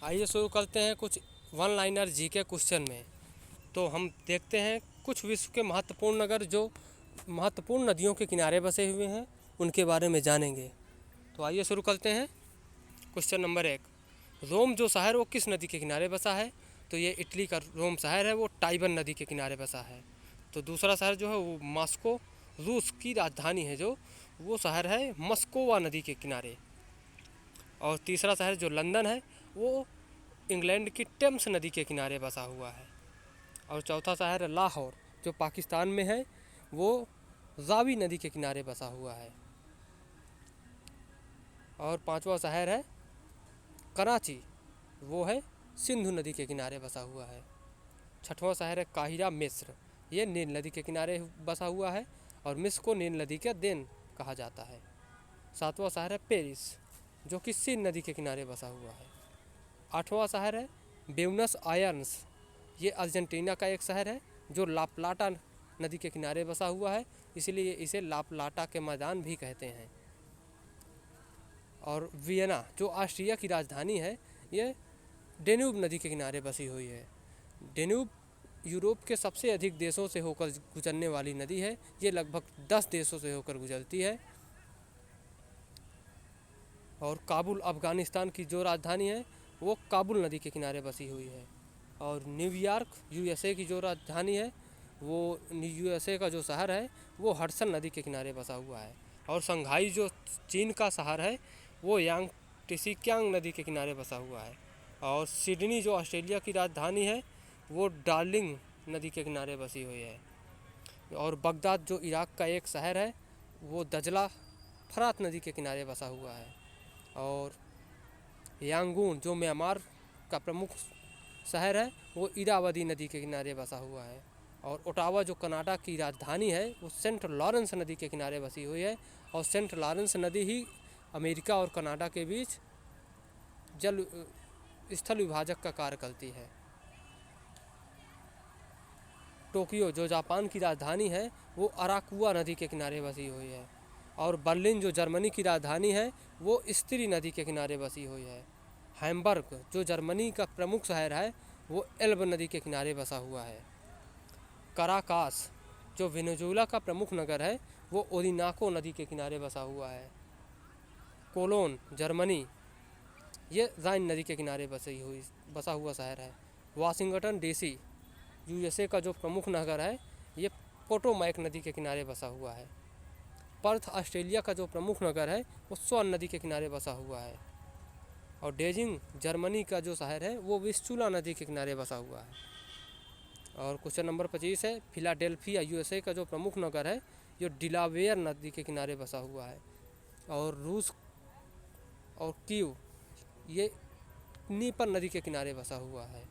आइए शुरू करते हैं कुछ वन लाइनर जीके क्वेश्चन में। तो हम देखते हैं कुछ विश्व के महत्वपूर्ण नगर जो महत्वपूर्ण नदियों के किनारे बसे हुए हैं उनके बारे में जानेंगे। तो आइए शुरू करते हैं। क्वेश्चन नंबर 1, रोम जो शहर वो किस नदी के किनारे बसा है? तो ये इटली का रोम शहर है, वो टाइबर नदी के किनारे बसा है। तो दूसरा शहर जो है वो मॉस्को, रूस की राजधानी है जो, वो शहर है मस्कोवा नदी के किनारे। और तीसरा शहर जो लंदन है वो इंग्लैंड की टेम्स नदी के किनारे बसा हुआ है। और चौथा शहर है लाहौर जो पाकिस्तान में है, वो रावी नदी के किनारे बसा हुआ है। और पांचवा शहर है कराची, वो है सिंधु नदी के किनारे बसा हुआ है। छठवां शहर है काहिरा मिस्र, ये नील नदी के किनारे बसा हुआ है और मिस्र को नील नदी का देन कहा जाता है। सातवां शहर है पेरिस जो कि सीन नदी के किनारे बसा हुआ है। आठवां शहर है ब्यूनस आयर्स, ये अर्जेंटीना का एक शहर है जो लाप्लाटा नदी के किनारे बसा हुआ है, इसलिए इसे लाप्लाटा के मैदान भी कहते हैं। और वियना जो ऑस्ट्रिया की राजधानी है, ये डेन्यूब नदी के किनारे बसी हुई है। डेन्यूब यूरोप के सबसे अधिक देशों से होकर गुजरने वाली नदी है, ये लगभग 10 देशों से होकर गुजरती है। और काबुल अफ़गानिस्तान की जो राजधानी है वो काबुल नदी के किनारे बसी हुई है। और न्यूयॉर्क यूएसए की जो राजधानी है, वो यूएसए का जो शहर है वो हडसन नदी के किनारे बसा हुआ है। और शंघाई जो चीन का शहर है वो यांग टिसिक्यांग नदी के किनारे बसा हुआ है। और सिडनी जो ऑस्ट्रेलिया की राजधानी है वो डार्लिंग नदी के किनारे बसी हुई है। और बगदाद जो इराक का एक शहर है वो दजला फरात नदी के किनारे बसा हुआ है। और यांगून जो म्यांमार का प्रमुख शहर है वो इरावदी नदी के किनारे बसा हुआ है। और ओटावा जो कनाडा की राजधानी है वो सेंट लॉरेंस नदी के किनारे बसी हुई है। और सेंट लॉरेंस नदी ही अमेरिका और कनाडा के बीच जल स्थल विभाजक का कार्य करती है। टोक्यो जो जापान की राजधानी है वो अराकुआ नदी के किनारे बसी हुई है। और बर्लिन जो जर्मनी की राजधानी है वो स्त्री नदी के किनारे बसी हुई है। हैम्बर्ग जो जर्मनी का प्रमुख शहर है वो एल्ब नदी के किनारे बसा हुआ है। कराकास जो वेनेजुएला का प्रमुख नगर है वो ओरिनाको नदी के किनारे बसा हुआ है। कोलोन जर्मनी, ये राइन नदी के किनारे बसा हुआ शहर है। वाशिंगटन डीसी यूएसए का जो प्रमुख नगर है ये पोटोमैक नदी के किनारे बसा हुआ है। पर्थ ऑस्ट्रेलिया का जो प्रमुख नगर है वो स्वान नदी के किनारे बसा हुआ है। और डेजिंग जर्मनी का जो शहर है वो विस्चुला नदी के किनारे बसा हुआ है। और क्वेश्चन नंबर 25 है फिलाडेल्फिया यूएसए का जो प्रमुख नगर है ये डिलावेयर नदी के किनारे बसा हुआ है। और रूस और कीव, ये नीपर नदी के किनारे बसा हुआ है।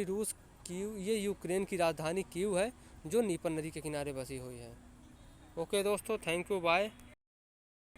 रूस कीव, ये यूक्रेन की राजधानी कीव है जो नीपर नदी के किनारे बसी हुई है। ओके दोस्तों, थैंक यू, बाय।